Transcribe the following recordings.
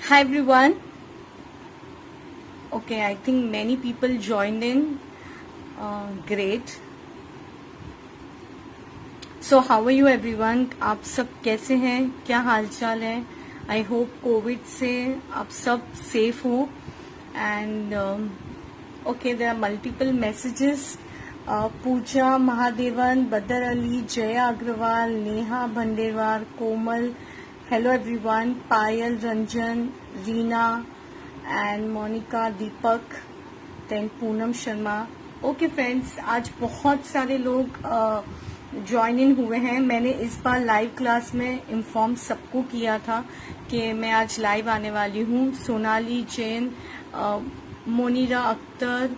Hi everyone. Okay, I think many people joined in. Great. So how are you everyone? आप सब कैसे हैं? क्या हाल चाल है? I hope कोविड से आप सब सेफ हो. And okay, there are multiple messages. Pooja Mahadevan, Badar Ali, Jaya Agarwal, Neha Bhanderwar, Komal. Hello everyone, Payal, Ranjan, Reena and Monika, Deepak, then Poonam Sharma. Okay friends, आज बहुत सारे लोग ज्वाइन इन हुए हैं. मैंने इस बार लाइव क्लास में इन्फॉर्म सबको किया था कि मैं आज लाइव आने वाली हूँ. Sonali Jain, Monira Akhtar,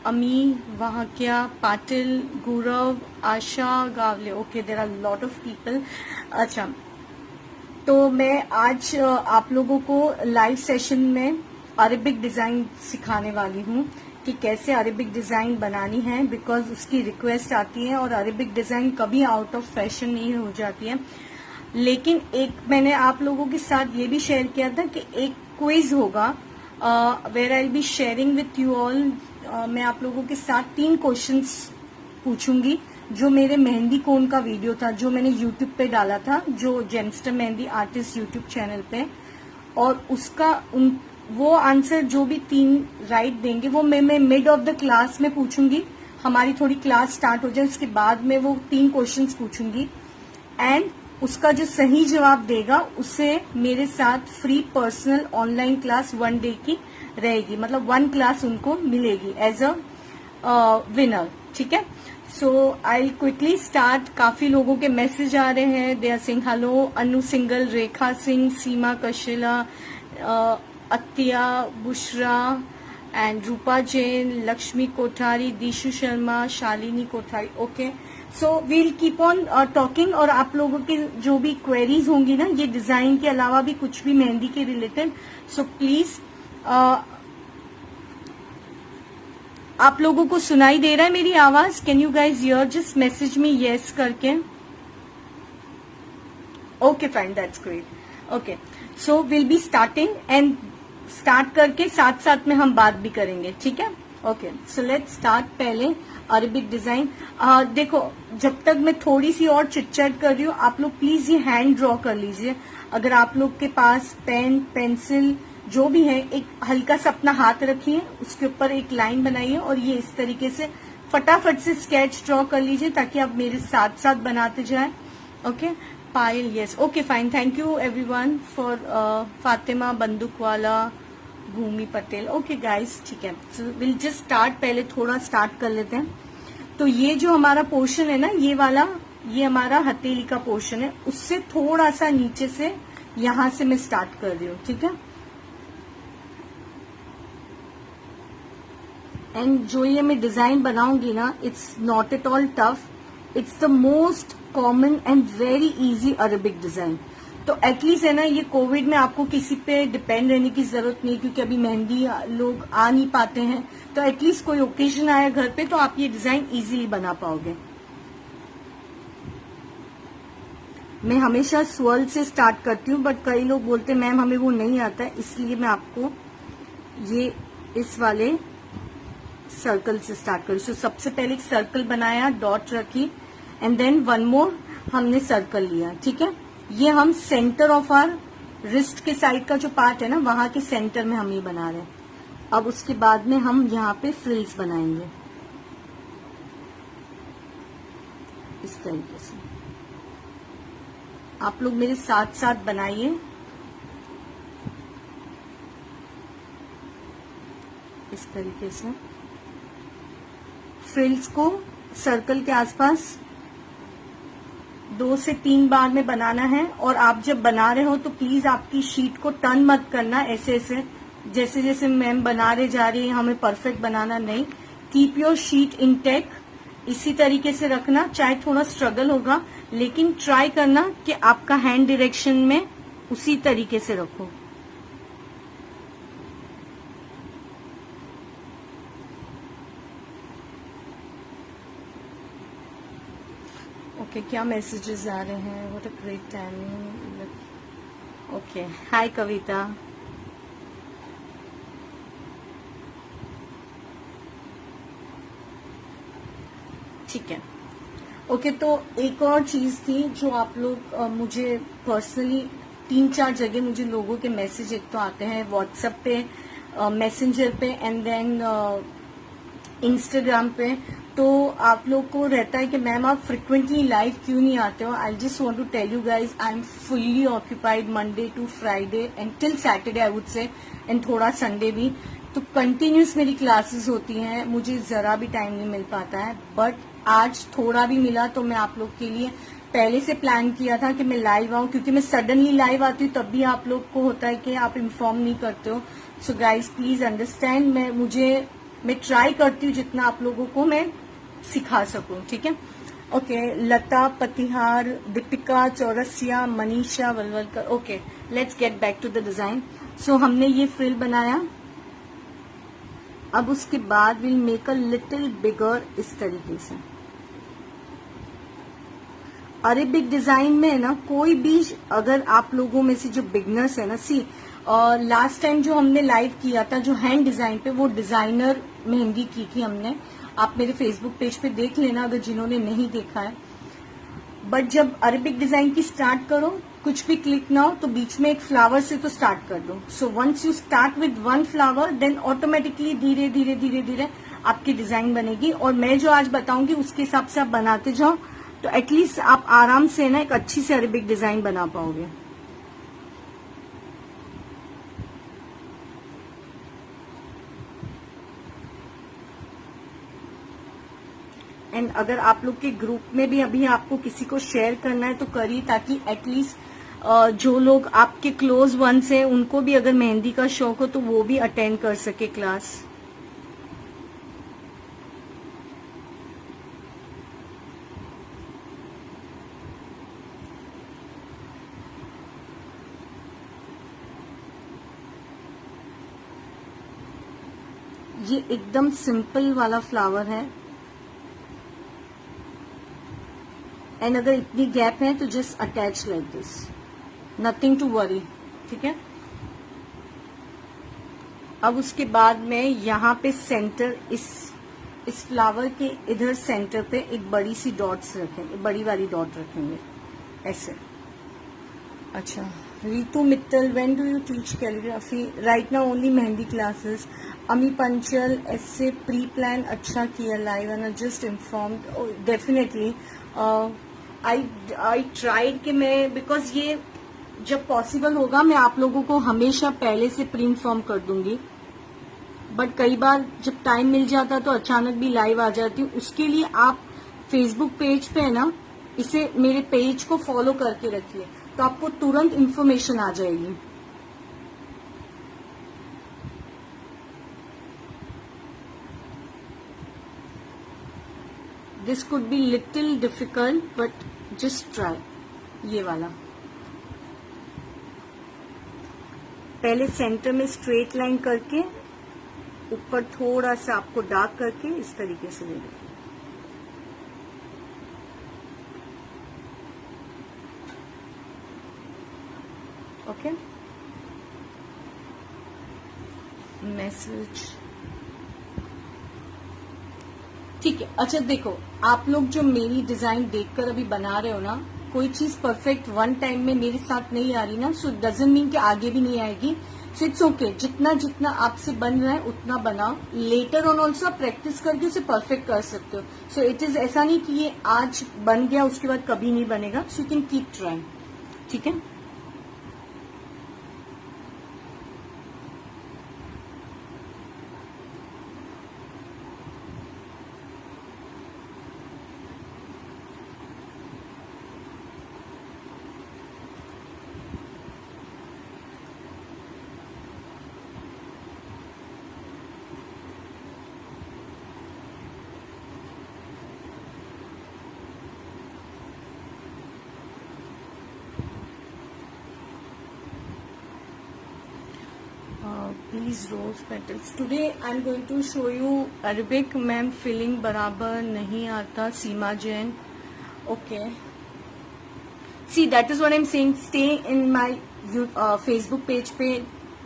Ami Wahkiya, Patil, Gaurav, Asha Gawle. Okay, there are lot of people. अच्छा, तो मैं आज आप लोगों को लाइव सेशन में अरेबिक डिजाइन सिखाने वाली हूँ कि कैसे अरेबिक डिजाइन बनानी है, बिकॉज उसकी रिक्वेस्ट आती है और अरेबिक डिजाइन कभी आउट ऑफ फैशन नहीं हो जाती है. लेकिन एक मैंने आप लोगों के साथ ये भी शेयर किया था कि एक क्विज होगा where I will be sharing with you all. मैं आप लोगों के साथ 3 क्वेश्चंस पूछूंगी जो मेरे मेहंदी कोन का वीडियो था, जो मैंने यूट्यूब पे डाला था, जो जेमस्टर मेहंदी आर्टिस्ट यूट्यूब चैनल पे. और उसका वो आंसर जो भी 3 राइट देंगे वो मैं मिड ऑफ द क्लास में पूछूंगी. हमारी थोड़ी क्लास स्टार्ट हो जाए उसके बाद में वो 3 क्वेश्चंस पूछूंगी. एंड उसका जो सही जवाब देगा उसे मेरे साथ free personal online class 1 day की रहेगी. मतलब 1 क्लास उनको मिलेगी एज अ विनर. ठीक है. So I quickly start. काफी लोगों के मैसेज आ रहे हैं. They are Singh hello. Anu Singhal, Rekha Singh, Seema Kashila, Atya, Bushra and Rupa Jain, Lakshmi Kothari, Dishu Sharma, Shalini Kothari. Okay, so we'll keep on talking. और आप लोगों के जो भी क्वेरीज होंगी ना, ये डिजाइन के अलावा भी कुछ भी मेहंदी के रिलेटेड, सो प्लीज आप लोगों को सुनाई दे रहा है मेरी आवाज? Can you guys hear? Just message me yes करके. Okay fine, that's great. Okay, so will be starting and start करके साथ साथ में हम बात भी करेंगे. ठीक है. Okay, so let's start. पहले अरेबिक डिजाइन. देखो, जब तक मैं थोड़ी सी और चिटचैट कर रही हूँ, आप लोग प्लीज ये हैंड ड्रॉ कर लीजिए. अगर आप लोग के पास पेन, पेंसिल जो भी है, एक हल्का सा अपना हाथ रखिए, उसके ऊपर एक लाइन बनाइए और ये इस तरीके से फटाफट से स्केच ड्रॉ कर लीजिए ताकि आप मेरे साथ साथ बनाते जाएं. Okay. Payal, yes. Okay fine. Thank you everyone for Fatima Bandookwala, Bhumi Patel. Okay guys, ठीक है. So will just start. पहले थोड़ा स्टार्ट कर लेते हैं. तो ये जो हमारा पोर्शन है ना, ये वाला, ये हमारा हथेली का पोर्शन है. उससे थोड़ा सा नीचे से यहां से मैं स्टार्ट कर रही हूँ. ठीक है. एंड जो ये मैं डिजाइन बनाऊंगी ना, it's not at all tough. It's the most common and very easy Arabic design. तो एटलीस्ट है ना, ये कोविड में आपको किसी पे डिपेंड रहने की जरूरत नहीं, क्योंकि अभी मेहंदी लोग आ नहीं पाते हैं. तो एटलीस्ट कोई ओकेजन आया घर पे तो आप ये डिजाइन इजीली बना पाओगे. मैं हमेशा स्वर्ल से स्टार्ट करती हूँ, बट कई लोग बोलते हैं मैम हमें वो नहीं आता है, इसलिए मैं आपको ये इस वाले सर्कल से स्टार्ट करी. सो सबसे पहले एक सर्कल बनाया, डॉट रखी, एंड देन 1 मोर हमने सर्कल लिया. ठीक है. ये हम सेंटर ऑफ आर रिस्ट के साइड का जो पार्ट है ना, वहां के सेंटर में हम ये बना रहे हैं. अब उसके बाद में हम यहाँ पे फ्रिल्स बनाएंगे इस तरीके से. आप लोग मेरे साथ साथ बनाइए इस तरीके से. फ्रिल्स को सर्कल के आसपास 2 से 3 बार में बनाना है. और आप जब बना रहे हो तो प्लीज आपकी शीट को टर्न मत करना ऐसे ऐसे, जैसे जैसे मैम बना रहे जा रही है, हमें परफेक्ट बनाना नहीं. Keep your sheet intake. इसी तरीके से रखना. चाहे थोड़ा स्ट्रगल होगा, लेकिन ट्राई करना कि आपका हैंड डायरेक्शन में उसी तरीके से रखो. ओके, क्या मैसेजेस आ रहे हैं? What a great timing. Okay, hi Kavita. ठीक है। ओके, तो एक और चीज थी जो आप लोग मुझे पर्सनली 3-4 जगह मुझे लोगों के मैसेज एक तो आते हैं व्हाट्सएप पे, मैसेंजर पे एंड देन इंस्टाग्राम पे। तो आप लोग को रहता है कि मैम आप फ्रिक्वेंटली लाइव क्यों नहीं आते हो। I just want to tell you guys, I am fully occupied Monday to Friday and till Saturday I would say, and थोड़ा संडे भी। तो कंटिन्यूस मेरी क्लासेस होती हैं, मुझे जरा भी टाइम नहीं मिल पाता है। बट आज थोड़ा भी मिला तो मैं आप लोग के लिए पहले से प्लान किया था कि मैं लाइव आऊं, क्योंकि मैं सडनली लाइव आती हूँ तब भी आप लोग को होता है कि आप इन्फॉर्म नहीं करते हो। सो गाइज प्लीज अंडरस्टैंड, मैं ट्राई करती हूँ जितना आप लोगों को मैं सिखा सकूं, ठीक है। Okay, Lata Patihar, Deepika Chaurasia, Manisha Walwalkar. Okay, let's get back to the design. So हमने ये फ्रिल बनाया, अब उसके बाद will make a little bigger इस तरीके से। अरेबिक डिजाइन में ना कोई भी, अगर आप लोगों में से जो बिगनर्स है ना, सी और लास्ट टाइम जो हमने लाइव किया था जो हैंड डिजाइन पे, वो डिजाइनर मेहंदी की थी हमने। आप मेरे फेसबुक पेज पे देख लेना अगर जिन्होंने नहीं देखा है। बट जब अरेबिक डिजाइन की स्टार्ट करो, कुछ भी क्लिक ना हो तो बीच में एक फ्लावर से तो स्टार्ट कर दो। So once you start with one flower then automatically धीरे धीरे धीरे धीरे आपकी डिजाइन बनेगी। और मैं जो आज बताऊंगी उसके हिसाब से आप बनाते जाओ तो एटलीस्ट आप आराम से ना एक अच्छी सी अरेबिक डिजाइन बना पाओगे। एंड अगर आप लोग के ग्रुप में भी अभी आपको किसी को शेयर करना है तो करिए, ताकि एटलीस्ट जो लोग आपके क्लोज वंस हैं उनको भी अगर मेहंदी का शौक हो तो वो भी अटेंड कर सके क्लास। ये एकदम सिंपल वाला फ्लावर है, एंड अगर इतनी गैप है तो just attach like this, nothing to worry, ठीक है। अब उसके बाद में यहाँ पे सेंटर, इस फ्लावर के इधर सेंटर पे एक बड़ी सी डॉट्स रखेंगे, बड़ी वाली डॉट रखेंगे ऐसे। अच्छा, Ritu Mittal, when do you teach calligraphy? Right now only mehndi classes. अमी पंचल, ऐसे प्री प्लान अच्छा किया live and just informed. Definitely I tried कि मैं, बिकॉज ये जब पॉसिबल होगा मैं आप लोगों को हमेशा पहले से प्री इन्फॉर्म कर दूंगी। बट कई बार जब टाइम मिल जाता तो अचानक भी लाइव आ जाती हूँ। उसके लिए आप फेसबुक पेज पे है ना, इसे मेरे पेज को फॉलो करके रखिए तो आपको तुरंत इन्फॉर्मेशन आ जाएगी। This could be little difficult but just try. ये वाला पहले सेंटर में स्ट्रेट लाइन करके ऊपर थोड़ा सा आपको डार्क करके इस तरीके से ले लो। ओके, मैसेज ठीक है। अच्छा देखो, आप लोग जो मेरी डिजाइन देखकर अभी बना रहे हो ना, कोई चीज परफेक्ट वन टाइम में मेरे साथ नहीं आ रही ना, सो डजंट मीन कि आगे भी नहीं आएगी। सो इट्स ओके, जितना जितना आपसे बन रहा है उतना बनाओ। लेटर ऑन ऑल्सो आप प्रैक्टिस करके उसे परफेक्ट कर सकते हो। सो इट इज ऐसा नहीं कि ये आज बन गया उसके बाद कभी नहीं बनेगा। सो यू कैन कीप ट्राइंग, ठीक है। These rose petals. Today I'm going to show you Arabic. Ma'am filling बराबर नहीं आता, Seema Jain. Okay. See, that is what I'm saying. Stay in my Facebook page पे,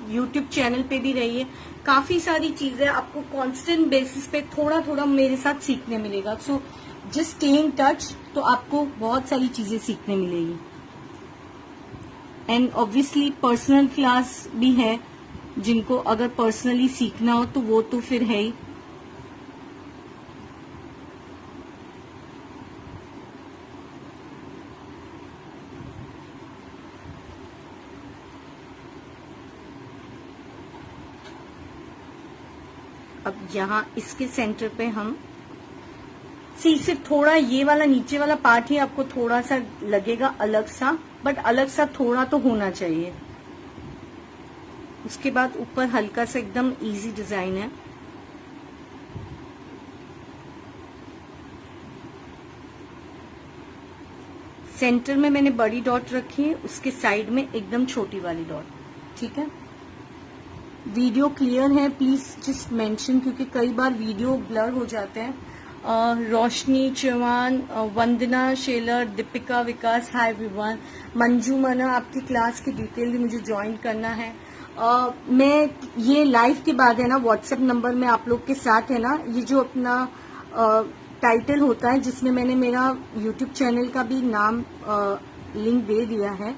YouTube चैनल पे भी रहिए। काफी सारी चीजें आपको कांस्टेंट बेसिस पे थोड़ा थोड़ा मेरे साथ सीखने मिलेगा। So just stay in touch, तो आपको बहुत सारी चीजें सीखने मिलेगी। एंड ऑब्वियसली पर्सनल क्लास भी है, जिनको अगर पर्सनली सीखना हो तो वो तो फिर है ही। अब यहाँ इसके सेंटर पे हम सिर्फ थोड़ा ये वाला नीचे वाला पार्ट ही आपको थोड़ा सा लगेगा अलग सा, बट अलग सा थोड़ा तो होना चाहिए। उसके बाद ऊपर हल्का सा एकदम इजी डिजाइन है। सेंटर में मैंने बड़ी डॉट रखी है, उसके साइड में एकदम छोटी वाली डॉट। ठीक है, वीडियो क्लियर है प्लीज जस्ट मेंशन, क्योंकि कई बार वीडियो ब्लर हो जाते हैं। रोशनी चौहान, वंदना शेलर, दीपिका, विकास, हाय एवरीवन। मंजू मना, आपकी क्लास की डिटेल भी मुझे ज्वाइन करना है। मैं ये लाइव के बाद है ना व्हाट्सएप नंबर में आप लोग के साथ है ना, ये जो अपना टाइटल होता है जिसमें मैंने मेरा यूट्यूब चैनल का भी नाम लिंक दे दिया है,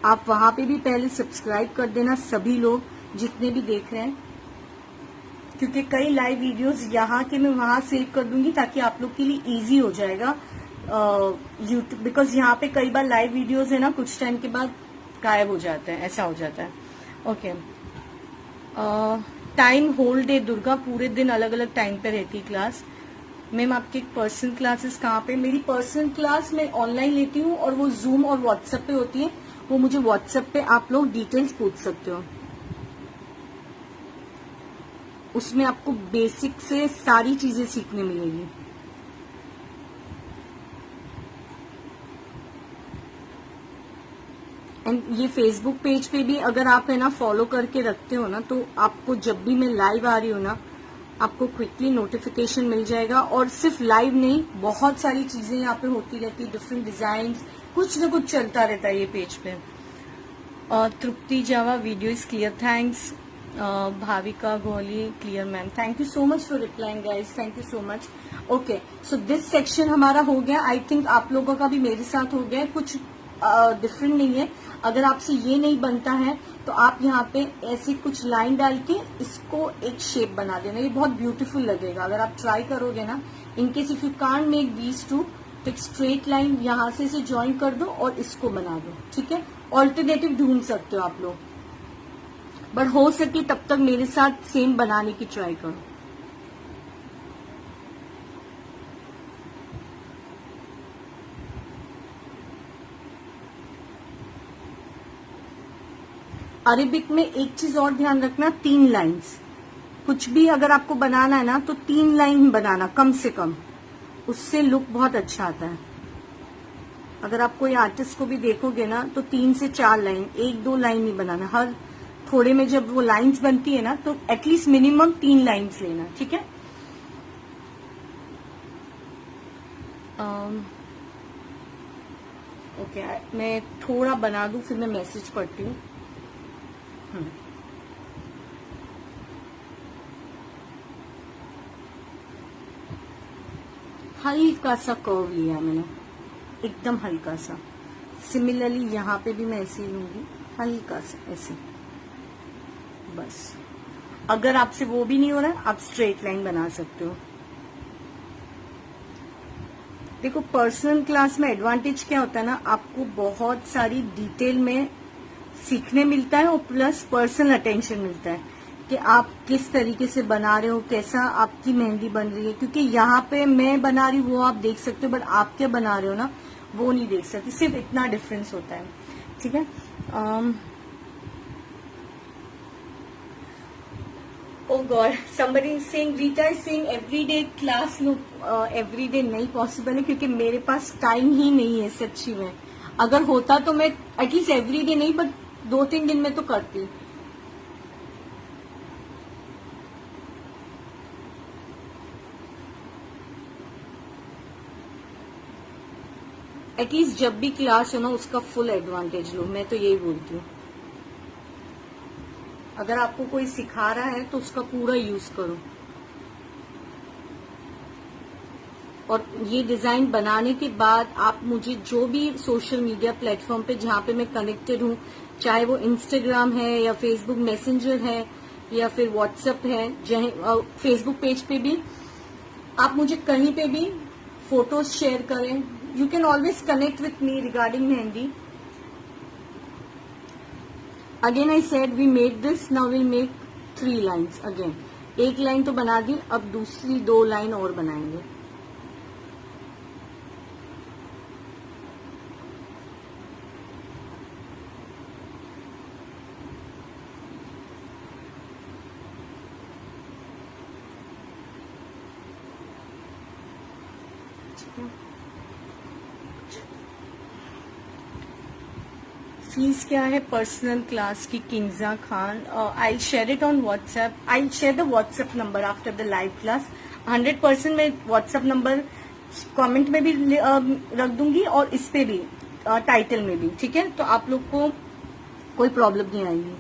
आप वहां पे भी पहले सब्सक्राइब कर देना सभी लोग जितने भी देख रहे हैं, क्योंकि कई लाइव वीडियोस यहाँ के मैं वहां सेव कर दूंगी ताकि आप लोग के लिए इजी हो जाएगा यूट्यूब, बिकॉज यहाँ पे कई बार लाइव वीडियोस है ना कुछ टाइम के बाद गायब हो जाते हैं, ऐसा हो जाता है। Okay, time whole day Durga, पूरे दिन अलग अलग टाइम पे रहती है क्लास। मैम आपकी पर्सनल क्लासेस कहाँ पे? मेरी पर्सनल क्लास मैं ऑनलाइन लेती हूँ और वो जूम और व्हाट्सएप पे होती है, वो मुझे व्हाट्सएप पे आप लोग डिटेल्स पूछ सकते हो। उसमें आपको बेसिक से सारी चीजें सीखने मिलेगी। एंड ये फेसबुक पेज पे भी अगर आप है ना फॉलो करके रखते हो ना, तो आपको जब भी मैं लाइव आ रही हूँ ना, आपको क्विकली नोटिफिकेशन मिल जाएगा। और सिर्फ लाइव नहीं, बहुत सारी चीजें यहाँ पे होती रहती है, डिफरेंट डिजाइन, कुछ ना कुछ चलता रहता है ये पेज पे। Tripti Jawa, video is clear, thanks. Bhavika Goli, clear ma'am, thank you so much for replying guys, thank you so much. Okay, so this section हमारा हो गया। आई थिंक आप लोगों का भी मेरे साथ हो गया, कुछ डिफरेंट नहीं है। अगर आपसे ये नहीं बनता है तो आप यहाँ पे ऐसे कुछ लाइन डाल के इसको एक शेप बना देना, ये बहुत ब्यूटीफुल लगेगा अगर आप ट्राई करोगे ना। In case if you can't make these two, तो एक स्ट्रेट लाइन यहाँ से इसे ज्वाइन कर दो और इसको बना दो। ठीक है, ऑल्टरनेटिव ढूंढ सकते हो आप लोग, बट हो सके तब तक मेरे साथ सेम बनाने की ट्राई करो। अरेबिक में एक चीज और ध्यान रखना, 3 लाइंस, कुछ भी अगर आपको बनाना है ना तो 3 लाइन बनाना कम से कम, उससे लुक बहुत अच्छा आता है। अगर आप कोई आर्टिस्ट को भी देखोगे ना तो 3 से 4 लाइन, 1-2 लाइन नहीं बनाना। हर थोड़े में जब वो लाइंस बनती है ना तो एटलीस्ट मिनिमम 3 लाइंस लेना। ठीक है, ओके, मैं थोड़ा बना दूं फिर मैं मैसेज पढ़ती हूँ। हल्का सा कर्व लिया मैंने, एकदम हल्का सा। सिमिलरली यहाँ पे भी मैं ऐसे ही लूंगी, हल्का सा ऐसे, बस। अगर आपसे वो भी नहीं हो रहा, आप स्ट्रेट लाइन बना सकते हो। देखो, पर्सनल क्लास में एडवांटेज क्या होता है ना, आपको बहुत सारी डिटेल में सीखने मिलता है और प्लस पर्सनल अटेंशन मिलता है कि आप किस तरीके से बना रहे हो, कैसा आपकी मेहंदी बन रही है। क्योंकि यहाँ पे मैं बना रही हूँ वो आप देख सकते हो, बट आप क्या बना रहे हो ना वो नहीं देख सकते, सिर्फ इतना डिफरेंस होता है। ठीक है, Oh God, somebody is saying, Rita is saying everyday class look, everyday नहीं पॉसिबल है क्योंकि मेरे पास टाइम ही नहीं है सच्ची में। अगर होता तो मैं एटलीस्ट एवरीडे नहीं बट 2-3 दिन में तो करती। एटलीस्ट जब भी क्लास हो ना उसका फुल एडवांटेज लो, मैं तो यही बोलती हूँ। अगर आपको कोई सिखा रहा है तो उसका पूरा यूज करो। और ये डिजाइन बनाने के बाद आप मुझे जो भी सोशल मीडिया प्लेटफॉर्म पे जहाँ पे मैं कनेक्टेड हूँ, चाहे वो इंस्टाग्राम है या फेसबुक मैसेंजर है या फिर व्हाट्सएप है, फेसबुक पेज पे भी आप मुझे कहीं पे भी फोटोज शेयर करें. You can always connect with me regarding mehndi. Again I said we made this, now will make 3 lines again. एक लाइन तो बना दी, अब दूसरी 2 लाइन और बनाएंगे. फीस क्या है पर्सनल क्लास की? Kinza Khan. I share it on WhatsApp. I share the WhatsApp number after the live class. 100% मैं व्हाट्सएप नंबर कमेंट में भी रख दूंगी और इस पे भी टाइटल में भी. ठीक है, तो आप लोग को कोई प्रॉब्लम नहीं आएगी.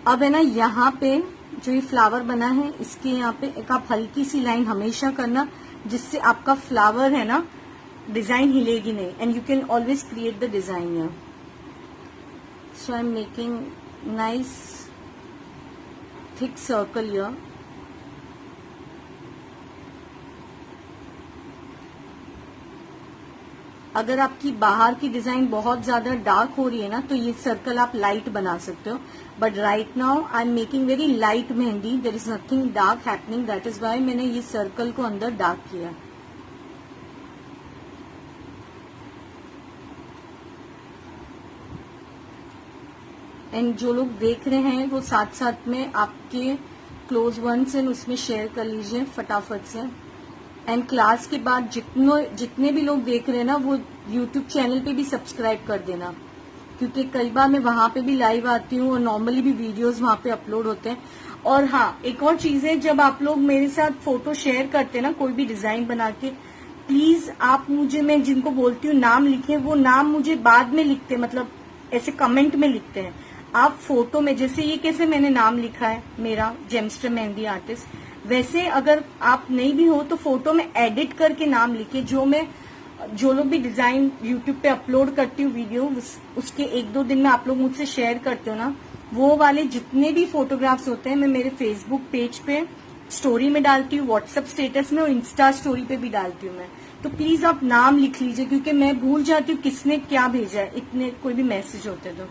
अब है ना, यहाँ पे जो ये फ्लावर बना है इसके यहाँ पे एक आप हल्की सी लाइन हमेशा करना, जिससे आपका फ्लावर है ना डिजाइन हिलेगी नहीं. And you can always create the design here. So I'm making nice thick circle here. अगर आपकी बाहर की डिजाइन बहुत ज्यादा डार्क हो रही है ना, तो ये सर्कल आप लाइट बना सकते हो. But right now I am making very light mehndi. There is nothing dark happening. That is why मैंने ये सर्कल को अंदर डार्क किया. एंड जो लोग देख रहे हैं वो साथ साथ में आपके क्लोज वंस हैं, उसमें शेयर कर लीजिए फटाफट से. एंड क्लास के बाद जितने भी लोग देख रहे हैं ना, वो यूट्यूब चैनल पे भी सब्सक्राइब कर देना, क्योंकि कई बार मैं वहां पे भी लाइव आती हूँ और नॉर्मली भी वीडियोस वहां पे अपलोड होते हैं. और हाँ, एक और चीज है, जब आप लोग मेरे साथ फोटो शेयर करते हैं ना कोई भी डिजाइन बना के, प्लीज आप मुझे, मैं जिनको बोलती हूँ नाम लिखे, वो नाम मुझे बाद में लिखते, मतलब ऐसे कमेंट में लिखते हैं. आप फोटो में, जैसे ये कैसे मैंने नाम लिखा है मेरा जेमस्टर मेहंदी आर्टिस्ट, वैसे अगर आप नहीं भी हो तो फोटो में एडिट करके नाम लिखिए. जो लोग भी डिजाइन यूट्यूब पे अपलोड करती हूँ वीडियो, उसके 1-2 दिन में आप लोग मुझसे शेयर करते हो ना, वो वाले जितने भी फोटोग्राफ्स होते हैं मैं मेरे फेसबुक पेज पे स्टोरी में डालती हूँ, व्हाट्सएप स्टेटस में और इंस्टा स्टोरी पे भी डालती हूँ मैं. तो प्लीज आप नाम लिख लीजिए, क्योंकि मैं भूल जाती हूँ किसने क्या भेजा है, इतने कोई भी मैसेज होते तो.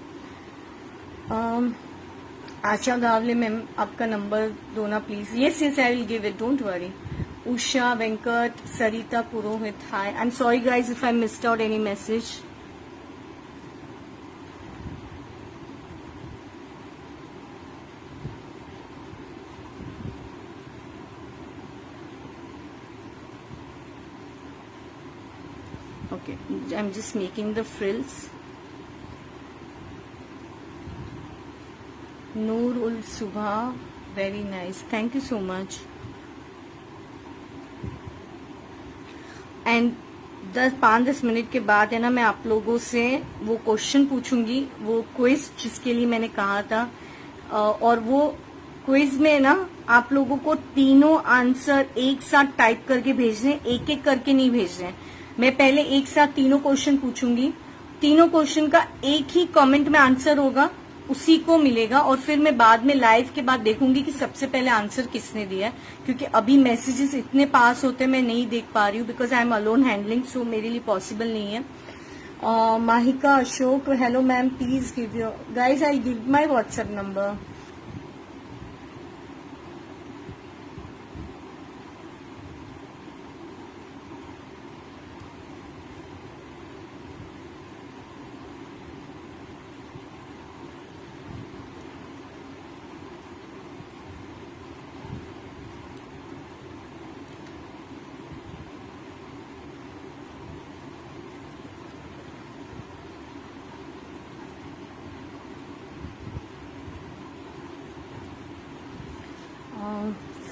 आशा गावले मैम, आपका नंबर दो ना please. Yes yes, I will give it, don't worry. Usha Venkat, Sarita Purohit, hi. I am sorry guys if I missed out any message. Okay, I'm just making the frills. Noor ul Subha, very nice. Thank you so much. And 5-10 minute के बाद है ना, मैं आप लोगों से वो question पूछूंगी, वो क्विज जिसके लिए मैंने कहा था. और वो क्विज में ना आप लोगों को तीनों आंसर एक साथ टाइप करके भेजने, एक एक करके नहीं भेजने. मैं पहले एक साथ तीनों क्वेश्चन पूछूंगी, तीनों क्वेश्चन का एक ही कमेंट में आंसर होगा, उसी को मिलेगा. और फिर मैं बाद में लाइव के बाद देखूंगी कि सबसे पहले आंसर किसने दिया है, क्योंकि अभी मैसेजेस इतने पास होते हैं मैं नहीं देख पा रही हूँ, because I am alone handling, so मेरे लिए पॉसिबल नहीं है. Mahika Ashok, hello ma'am, please give your, guys I give my WhatsApp number.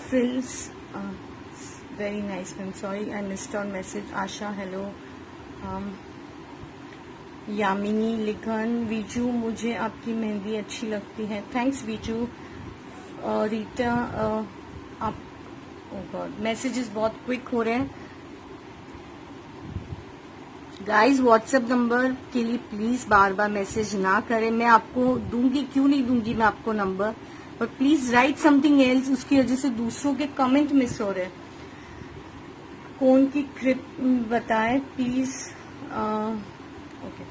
Frills, very nice ma'am. Sorry I missed on message. Asha, hello. Yamini लिखन, वीजू, मुझे आपकी मेहंदी अच्छी लगती है. थैंक्स वीजू. रीता, आप, ओ गॉड, मैसेजेस बहुत क्विक हो रहे हैं. गाइज व्हाट्सएप नंबर के लिए प्लीज बार बार मैसेज ना करें, मैं आपको दूंगी, क्यों नहीं दूंगी मैं आपको number, but please right something else, उसकी वजह से दूसरों के कमेंट मिस हो रहे हैं। कौन की ग्रिप बताएं प्लीज। ओके,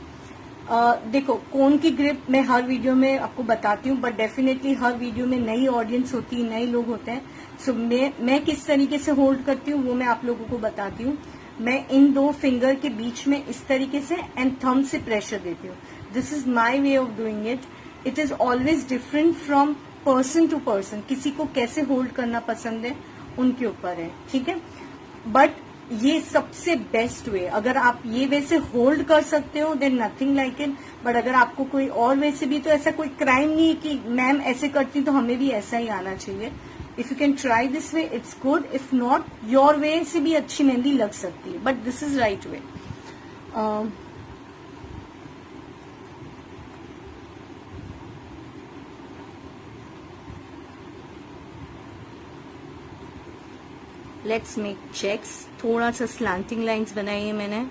देखो कौन की ग्रिप मैं हर वीडियो में आपको बताती हूँ, बट डेफिनेटली हर वीडियो में नई ऑडियंस होती है, नए लोग होते हैं, सो मैं किस तरीके से होल्ड करती हूँ वो मैं आप लोगों को बताती हूँ। मैं इन दो फिंगर के बीच में इस तरीके से एंड थंब से प्रेशर देती हूँ। This is my way of doing it. It is always different from person to person, किसी को कैसे होल्ड करना पसंद है उनके ऊपर है, ठीक है। बट ये सबसे बेस्ट वे, अगर आप ये वे से होल्ड कर सकते हो then nothing like it, but अगर आपको कोई और वे से भी, तो ऐसा कोई क्राइम नहीं है कि मैम ऐसे करती तो हमें भी ऐसा ही आना चाहिए। If you can try this way it's good, if not your way से भी अच्छी मेहंदी लग सकती है, but this is right way. Let's make checks. थोड़ा सा स्लैंटिंग लाइंस बनाई है मैंने।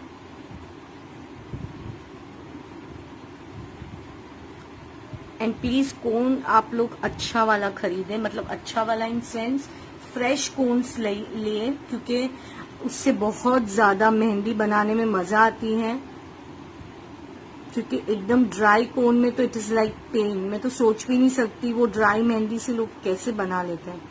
एंड प्लीज कोन आप लोग अच्छा वाला खरीदें, मतलब अच्छा वाला इन सेंस फ्रेश कोन्स लिए, क्योंकि उससे बहुत ज्यादा मेहंदी बनाने में मजा आती है। क्योंकि एकदम ड्राई कोन में तो इट इज लाइक पेन, मैं तो सोच भी नहीं सकती वो ड्राई मेहंदी से लोग कैसे बना लेते हैं।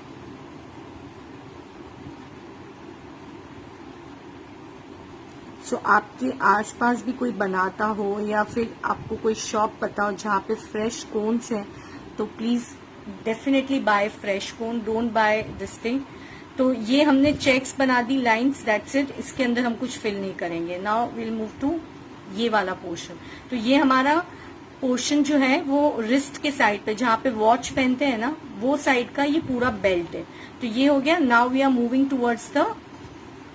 सो आपके आसपास भी कोई बनाता हो या फिर आपको कोई शॉप पता हो जहाँ पे फ्रेश कोन्स हैं, तो please definitely buy fresh cone, don't buy this thing. तो ये हमने चेक्स बना दी, लाइंस, दैट्स इट। इसके अंदर हम कुछ फिल नहीं करेंगे। नाउ विल मूव टू ये वाला पोर्शन। तो ये हमारा पोर्शन जो है वो रिस्ट के साइड पे, जहाँ पे वॉच पहनते हैं ना, वो साइड का ये पूरा बेल्ट है। तो ये हो गया। Now we are moving towards the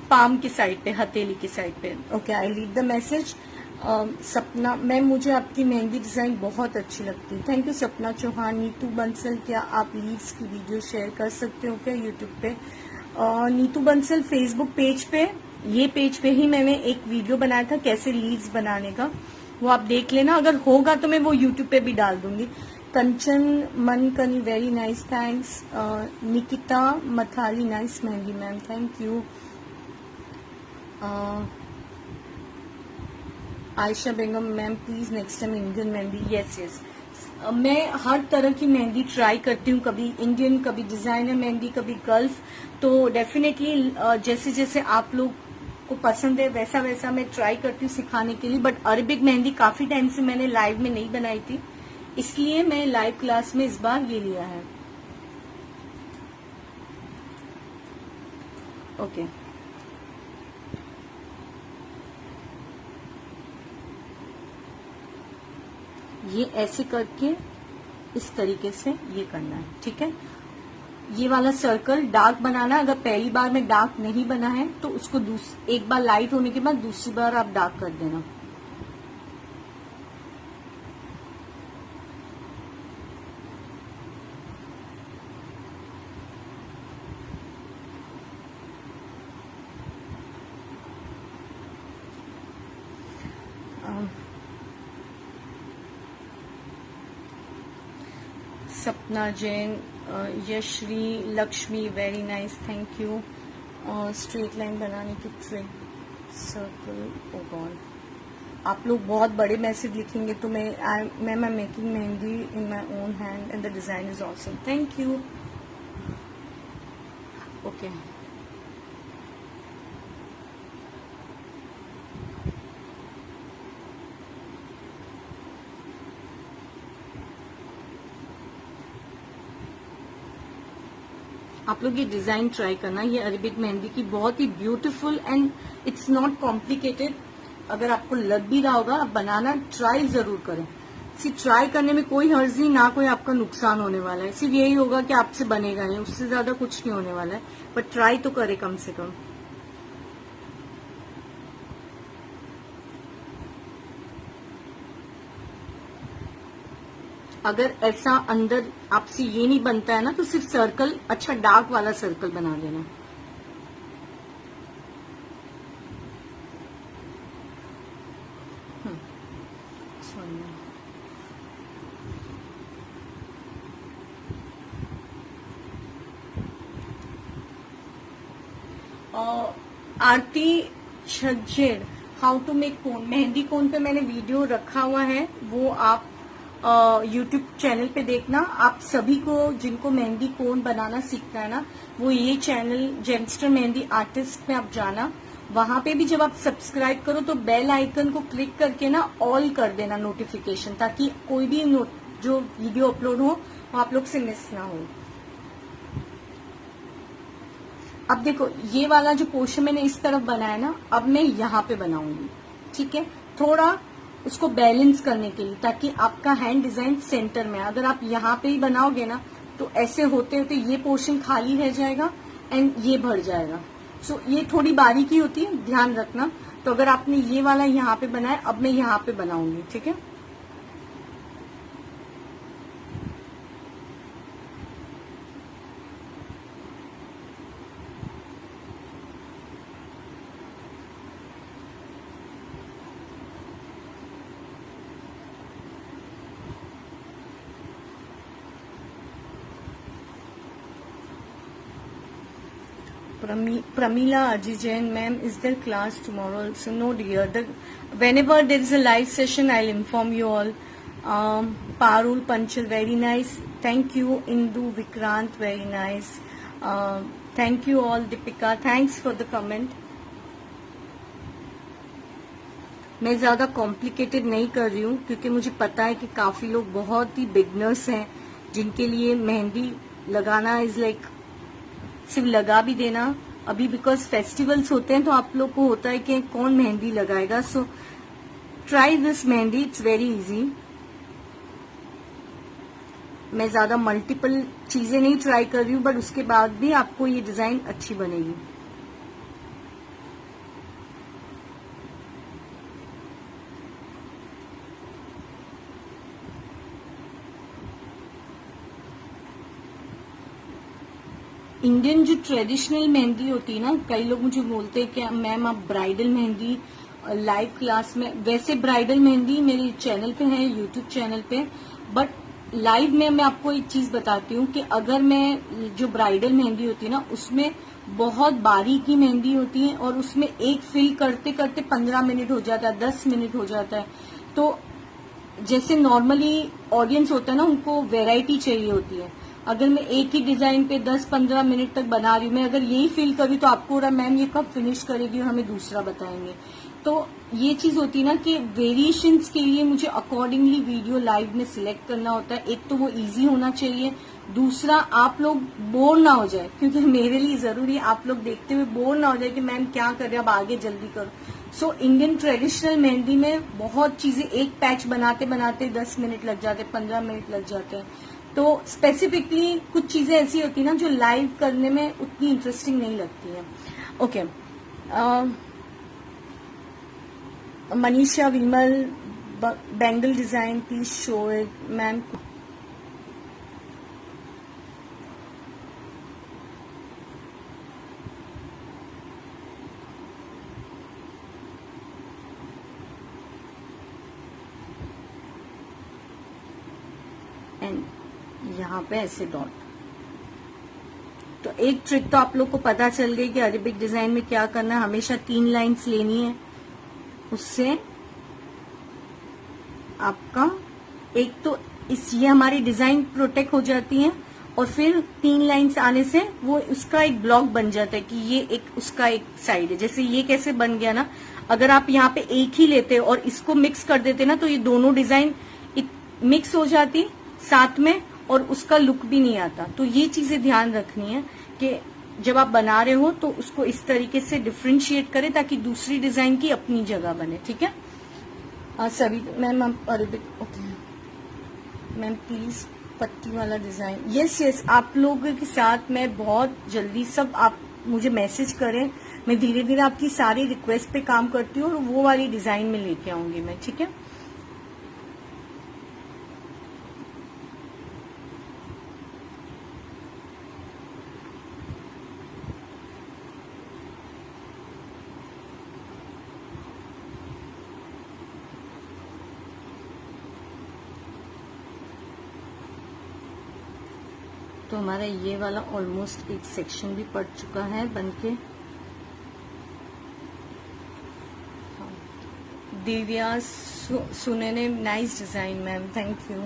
palm की साइड पे, हथेली की साइड पे। Okay, I read the message. Sapna ma'am, मुझे आपकी मेहंदी डिजाइन बहुत अच्छी लगती है। थैंक यू सपना चौहान। नीतू बंसल, क्या आप लीड्स की वीडियो शेयर कर सकते हो क्या यूट्यूब पे? नीतू बंसल फेसबुक पेज पे, ये पेज पे ही मैंने एक वीडियो बनाया था कैसे लीड्स बनाने का, वो आप देख लेना। अगर होगा तो मैं वो यूट्यूब पे भी डाल दूंगी। Kanchan Mankani, very nice, thanks. Nikita Mathali, nice mehndi ma'am, thank you. Ayesha Begum ma'am, please next time Indian mehndi. Yes yes, मैं हर तरह की मेहंदी ट्राई करती हूँ, कभी इंडियन, कभी डिजाइनर मेहंदी, कभी गल्फ। तो डेफिनेटली जैसे जैसे आप लोग को पसंद है वैसा वैसा मैं ट्राई करती हूँ सिखाने के लिए। बट अरेबिक मेहंदी काफी टाइम से मैंने लाइव में नहीं बनाई थी, इसलिए मैं लाइव क्लास में इस बार ये लिया है। ओके, ये ऐसे करके इस तरीके से ये करना है, ठीक है। ये वाला सर्कल डार्क बनाना। अगर पहली बार में डार्क नहीं बना है तो उसको एक बार लाइट होने के बाद दूसरी बार आप डार्क कर देना। Sapna Jain, Yashree Lakshmi, very nice, thank you. Straight line बनाने की ट्रिक, सर्कल, ओ गॉड, आप लोग बहुत बड़े मैसेज लिखेंगे तो मैं I making mehndi in my own hand and the design is awesome, thank you. Okay, आप लोग ये डिजाइन ट्राई करना। ये अरेबिक मेहंदी की बहुत ही beautiful and it's not complicated. अगर आपको लग भी रहा होगा, आप बनाना ट्राई जरूर करें। सिर्फ ट्राई करने में कोई हर्ज नहीं, ना कोई आपका नुकसान होने वाला है। सिर्फ यही होगा कि आपसे बनेगा नहीं, उससे ज्यादा कुछ नहीं होने वाला है। बट ट्राई तो करें कम से कम। अगर ऐसा अंदर आपसे ये नहीं बनता है ना, तो सिर्फ सर्कल, अच्छा डार्क वाला सर्कल बना लेना। Sorry, Aarti Chhajjer, how to make cone, मेहंदी कोन पे मैंने वीडियो रखा हुआ है, वो आप यूट्यूब चैनल पे देखना। आप सभी को जिनको मेहंदी कोन बनाना सीखना है ना, वो ये चैनल जेमस्टन मेहंदी आर्टिस्ट में आप जाना। वहां पे भी जब आप सब्सक्राइब करो तो बेल आइकन को क्लिक करके ना ऑल कर देना नोटिफिकेशन, ताकि कोई भी जो वीडियो अपलोड हो वो आप लोग से मिस ना हो। अब देखो ये वाला जो पोर्शन मैंने इस तरफ बनाया ना, अब मैं यहाँ पे बनाऊंगी, ठीक है, थोड़ा उसको बैलेंस करने के लिए, ताकि आपका हैंड डिजाइन सेंटर में। अगर आप यहाँ पे ही बनाओगे ना तो ऐसे होते होते ये पोर्शन खाली रह जाएगा एंड ये भर जाएगा। सो ये थोड़ी बारीकी होती है, ध्यान रखना। तो अगर आपने ये वाला यहाँ पे बनाया, अब मैं यहाँ पे बनाऊंगी, ठीक है। Pramila Ajijain, ma'am, is there class tomorrow also? No, dear. Whenever there is a live session, I'll inform you all. Parul Panchal, very nice. Thank you. Indu Vikrant, very nice. Thank you all. Deepika, thanks for the comment. मैं ज्यादा complicated नहीं कर रही हूँ, क्योंकि मुझे पता है कि काफी लोग बहुत ही बिगनर्स हैं, जिनके लिए मेहंदी लगाना इज लाइक सिर्फ लगा भी देना। अभी बिकॉज फेस्टिवल्स होते हैं तो आप लोग को होता है कि कौन मेहंदी लगाएगा। So try this mehndi, it's very easy. मैं ज्यादा मल्टीपल चीजें नहीं ट्राई कर रही हूँ, बट उसके बाद भी आपको ये डिजाइन अच्छी बनेगी। इंडियन जो ट्रेडिशनल मेहंदी होती है ना, कई लोग मुझे बोलते हैं कि मैम आप ब्राइडल मेहंदी लाइव क्लास में, वैसे ब्राइडल मेहंदी मेरे चैनल पे है, यूट्यूब चैनल पे, बट लाइव में मैं आपको एक चीज बताती हूँ कि अगर मैं जो ब्राइडल मेहंदी होती है ना, उसमें बहुत बारीकी मेहंदी होती है और उसमें एक फिल करते करते 15 मिनट हो जाता है, 10 मिनट हो जाता है। तो जैसे नॉर्मली ऑडियंस होता है ना, उनको वेराइटी चाहिए होती है। अगर मैं एक ही डिजाइन पे 10-15 मिनट तक बना रही हूँ, मैं अगर यही फील करी तो आपको रहा मैम ये कब फिनिश करेगी और हमें दूसरा बताएंगे। तो ये चीज होती है ना कि वेरिएशंस के लिए मुझे अकॉर्डिंगली वीडियो लाइव में सिलेक्ट करना होता है। एक तो वो इजी होना चाहिए, दूसरा आप लोग बोर ना हो जाए, क्योंकि मेरे लिए जरूरी है आप लोग देखते हुए बोर ना हो जाए कि मैम क्या कर रहे हैं, अब आगे जल्दी करो। सो इंडियन ट्रेडिशनल मेहंदी में बहुत चीजें, एक पैच बनाते बनाते 10 मिनट लग जाते, 15 मिनट लग जाते हैं। तो स्पेसिफिकली कुछ चीजें ऐसी होती है ना जो लाइव करने में उतनी इंटरेस्टिंग नहीं लगती है। Okay, Manisha Vimal, bangle design please show it ma'am. And यहाँ पे ऐसे डॉट। तो एक ट्रिक तो आप लोग को पता चल गई कि अरेबिक डिजाइन में क्या करना है। हमेशा 3 लाइंस लेनी है, उससे आपका एक तो ये हमारी डिजाइन प्रोटेक्ट हो जाती है, और फिर 3 लाइंस आने से वो उसका एक ब्लॉक बन जाता है कि ये एक उसका एक साइड है। जैसे ये कैसे बन गया ना, अगर आप यहाँ पे एक ही लेते और इसको मिक्स कर देते ना, तो ये दोनों डिजाइन मिक्स हो जाती साथ में और उसका लुक भी नहीं आता। तो ये चीजें ध्यान रखनी है कि जब आप बना रहे हो तो उसको इस तरीके से डिफ्रेंशिएट करें ताकि दूसरी डिजाइन की अपनी जगह बने। ठीक है सभी मैम, आप अरेबिक ओके मैम प्लीज पट्टी वाला डिजाइन। यस यस, आप लोगों के साथ मैं बहुत जल्दी, सब आप मुझे मैसेज करें, मैं धीरे धीरे आपकी सारी रिक्वेस्ट पे काम करती हूँ और वो वाली डिजाइन में लेके आऊंगी मैं। ठीक है तो हमारा ये वाला ऑलमोस्ट एक सेक्शन भी पड़ चुका है बनके। दिव्या सुने ने nice design ma'am, thank you.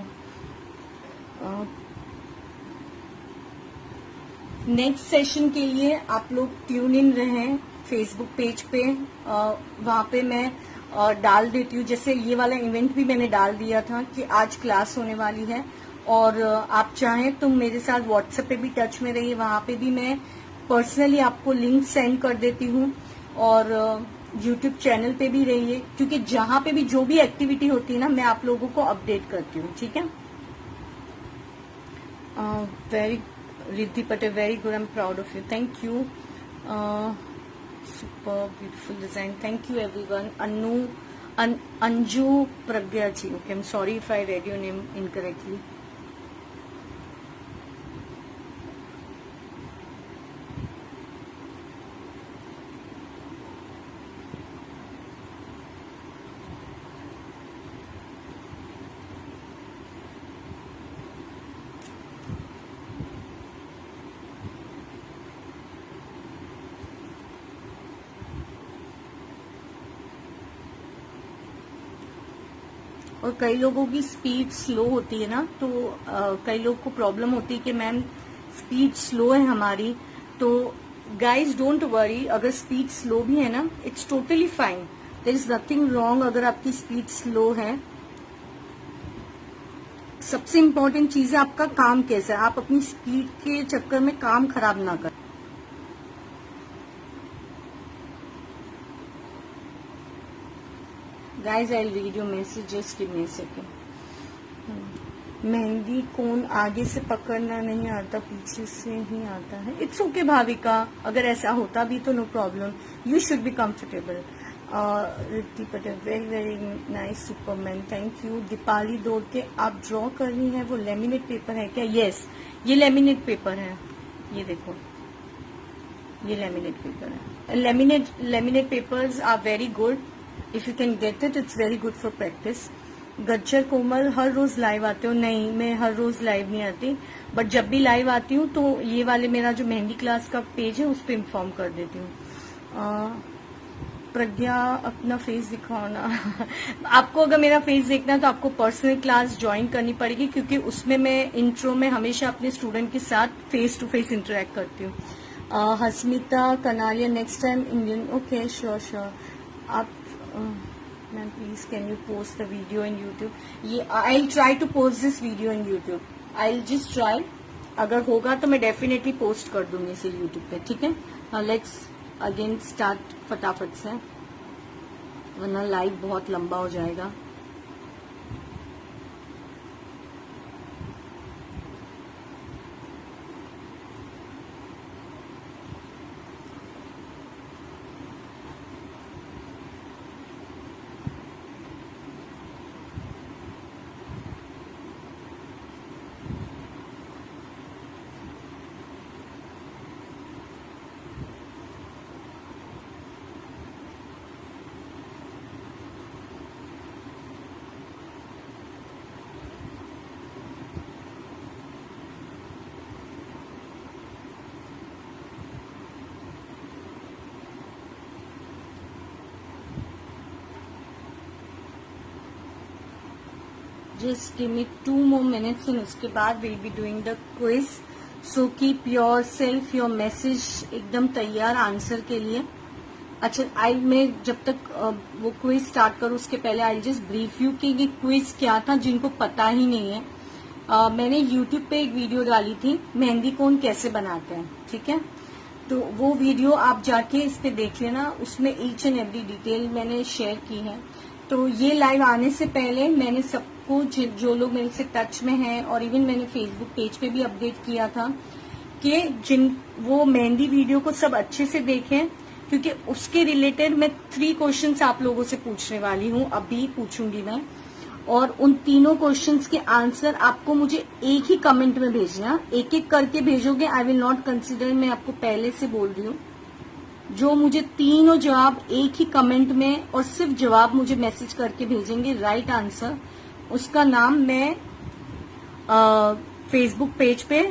Next session के लिए आप लोग ट्यून इन रहें फेसबुक पेज पे। वहां पे मैं डाल देती हूँ, जैसे ये वाला इवेंट भी मैंने डाल दिया था कि आज क्लास होने वाली है, और आप चाहें तो मेरे साथ व्हाट्सएप पे भी टच में रहिए, वहां पे भी मैं पर्सनली आपको लिंक सेंड कर देती हूँ, और यूट्यूब चैनल पे भी रहिए, क्योंकि जहां पे भी जो भी एक्टिविटी होती है ना, मैं आप लोगों को अपडेट करती हूँ, ठीक है। Very Riddhi Patel, very good, I am proud of you, thank you. Super beautiful design, thank you everyone. Anju Pragya ji, okay, I am sorry if I read your name incorrectly. और कई लोगों की स्पीड स्लो होती है ना, तो कई लोग को प्रॉब्लम होती है कि मैम स्पीड स्लो है हमारी, तो गाइज डोंट वरी, अगर स्पीड स्लो भी है ना, it's totally fine, there is nothing wrong अगर आपकी स्पीड स्लो है। सबसे इम्पोर्टेंट चीज है आपका काम कैसा है, आप अपनी स्पीड के चक्कर में काम खराब ना करें। Guys, I'll read your message. Just give me a second. Mehndi कोन आगे से पकड़ना नहीं आता, पीछे से ही आता है। इट्स ओके भाविका, अगर ऐसा होता भी तो no problem, you should be comfortable. Riddhi Patel, very very nice, superman, thank you. Deepali दौड़ के आप ड्रॉ कर रही हैं, वो लेमिनेट पेपर है क्या? यस, ये लेमिनेट पेपर है, ये देखो, ये लेमिनेट पेपर है। Laminate papers are very good, if you can get it, it's very good for practice. Gajjar Komal, हर रोज लाइव आते हो? नहीं, मैं हर रोज लाइव नहीं आती, बट जब भी लाइव आती हूँ तो ये वाले मेरा जो मेहंदी क्लास का पेज है उस पर इन्फॉर्म कर देती हूँ। प्रज्ञा, अपना फेस दिखाओ ना। आपको अगर मेरा फेस देखना है तो आपको पर्सनल क्लास ज्वाइन करनी पड़ेगी, क्योंकि उसमें मैं इंट्रो में हमेशा अपने स्टूडेंट के साथ फेस टू फेस इंटरेक्ट करती हूँ। Hasmita Kanaliya, next time Indian, okay, sure sure. आप ma'am please can you post the video in YouTube? Yeah I will try to post this video in YouTube, I will just try, अगर होगा तो मैं definitely post कर दूंगी इसे YouTube पे, ठीक है। लेट्स अगेन स्टार्ट फटाफट से, वरना लाइव बहुत लंबा हो जाएगा। Just give me 2 more minutes and उसके बाद we'll be doing the quiz. So keep yourself, your message एकदम तैयार आंसर के लिए। अच्छा, मैं जब तक वो क्विज स्टार्ट करूँ उसके पहले आई जस्ट ब्रीफ यू कि ये क्विज क्या था, जिनको पता ही नहीं है। मैंने यूट्यूब पे एक वीडियो डाली थी, मेहंदी कोन कैसे बनाते हैं, ठीक है, तो वो वीडियो आप जाके इस पे देख लेना, उसमें ईच एंड एवरी डिटेल मैंने शेयर की है। तो ये लाइव आने से पहले मैंने सबको, जो लोग मेरे से टच में हैं, और इवन मैंने फेसबुक पेज पे भी अपडेट किया था कि वो मेहंदी वीडियो को सब अच्छे से देखें, क्योंकि उसके रिलेटेड मैं 3 क्वेश्चंस आप लोगों से पूछने वाली हूँ, अभी पूछूंगी मैं, और उन तीनों क्वेश्चंस के आंसर आपको मुझे एक ही कमेंट में भेजना, एक एक करके भेजोगे, आई विल नॉट कंसिडर, मैं आपको पहले से बोल रही हूँ। जो मुझे तीनों जवाब एक ही कमेंट में, और सिर्फ जवाब मुझे मैसेज करके भेजेंगे, राइट आंसर, उसका नाम मैं फेसबुक पेज पे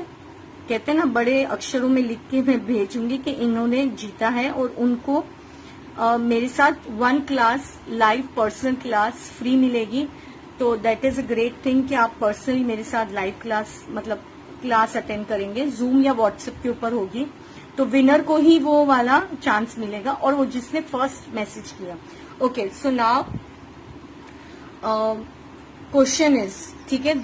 कहते हैं ना, बड़े अक्षरों में लिख के मैं भेजूंगी कि इन्होंने जीता है, और उनको मेरे साथ 1 class live personal class free मिलेगी। तो that is a great thing कि आप पर्सनली मेरे साथ लाइव क्लास मतलब क्लास अटेंड करेंगे, जूम या व्हाट्सएप के ऊपर होगी। तो विनर को ही वो वाला चांस मिलेगा, और वो जिसने फर्स्ट मैसेज किया। Okay, so now question is, ठीक है,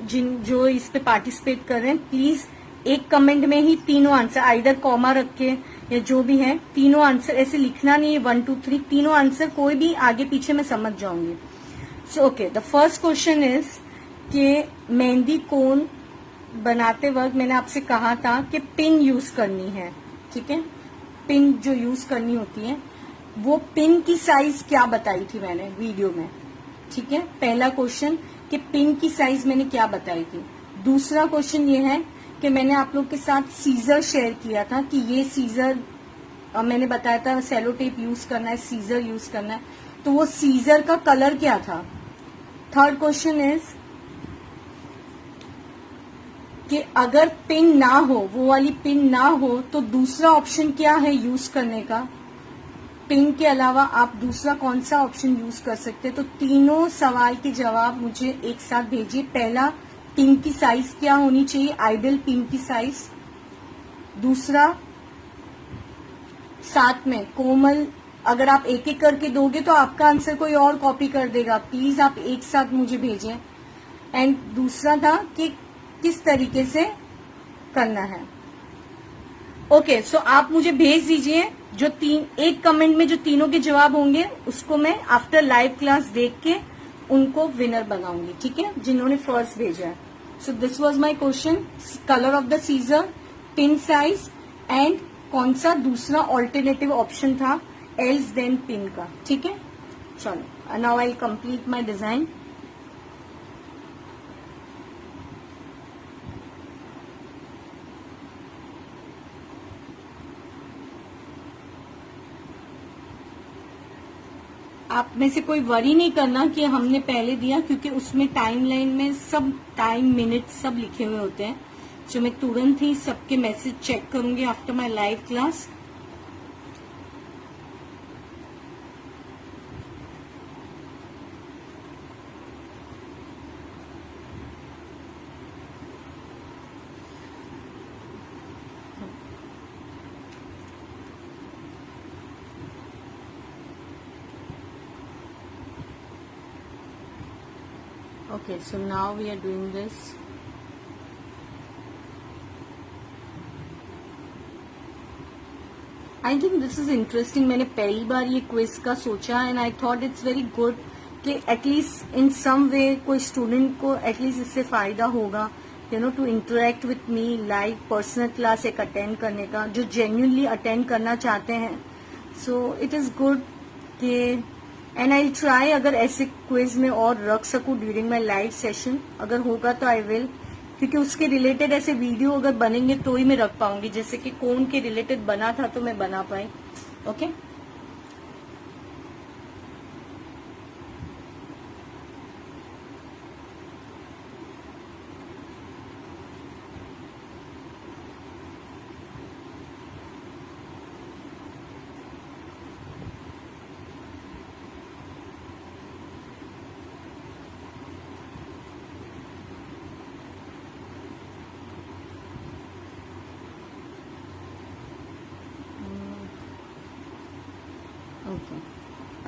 जो इस पे पार्टिसिपेट कर रहे हैं, प्लीज एक कमेंट में ही तीनों आंसर, आइदर कॉमा रख के या जो भी है, तीनों आंसर ऐसे लिखना नहीं है 1 2 3, तीनों आंसर कोई भी आगे पीछे मैं समझ जाऊंगी। So okay, the first question is कि मेहंदी कोन बनाते वक्त मैंने आपसे कहा था कि पिन यूज करनी है, ठीक है, पिन जो यूज करनी होती है, वो पिन की साइज क्या बताई थी मैंने वीडियो में, ठीक है। पहला क्वेश्चन कि पिन की साइज मैंने क्या बताई थी। दूसरा क्वेश्चन ये है कि मैंने आप लोग के साथ सीजर शेयर किया था कि ये सीजर मैंने बताया था सेलो टेप यूज करना है, सीजर यूज करना है, तो वो सीजर का कलर क्या था। थर्ड क्वेश्चन इज कि अगर पिन ना हो, वो वाली पिन ना हो, तो दूसरा ऑप्शन क्या है यूज करने का, पिन के अलावा आप दूसरा कौन सा ऑप्शन यूज कर सकते हैं। तो तीनों सवाल के जवाब मुझे एक साथ भेजिए। पहला, पिन की साइज क्या होनी चाहिए, आइडियल पिन की साइज। दूसरा, साथ में कोमल, अगर आप एक एक करके दोगे तो आपका आंसर कोई और कॉपी कर देगा, प्लीज आप एक साथ मुझे भेजें। एंड दूसरा था कि किस तरीके से करना है। ओके, सो आप मुझे भेज दीजिए जो एक कमेंट में जो तीनों के जवाब होंगे, उसको मैं आफ्टर लाइव क्लास देख के उनको विनर बनाऊंगी, ठीक है, जिन्होंने फर्स्ट भेजा है। So this was my question, colour of the seizure, pin size, and कौन सा दूसरा ऑल्टरनेटिव ऑप्शन था एल्स देन पिन का, ठीक है। चलो, now I complete my design. आप में से कोई वरी नहीं करना कि हमने पहले दिया, क्योंकि उसमें टाइमलाइन में सब टाइम मिनट सब लिखे हुए होते हैं। जो मैं तुरंत ही सबके मैसेज चेक करूंगी after my live class. Okay, so now we are doing this. I think this is interesting. मैंने पहली बार ये क्विज का सोचा and I thought it's very good कि एटलीस्ट इन सम वे कोई स्टूडेंट को एटलीस्ट इससे फायदा होगा, you know, to interact with me live personal class एक अटेंड करने का, जो जेन्युइनली अटेंड करना चाहते हैं। सो इट इज गुड कि एंड आई ट्राई अगर ऐसे क्विज में और रख सकूं ड्यूरिंग माई लाइव सेशन, अगर होगा तो आई विल, क्योंकि उसके रिलेटेड ऐसे वीडियो अगर बनेंगे तो ही मैं रख पाऊंगी। जैसे कि कोन के रिलेटेड बना था तो मैं बना पाई। ओके, ओके,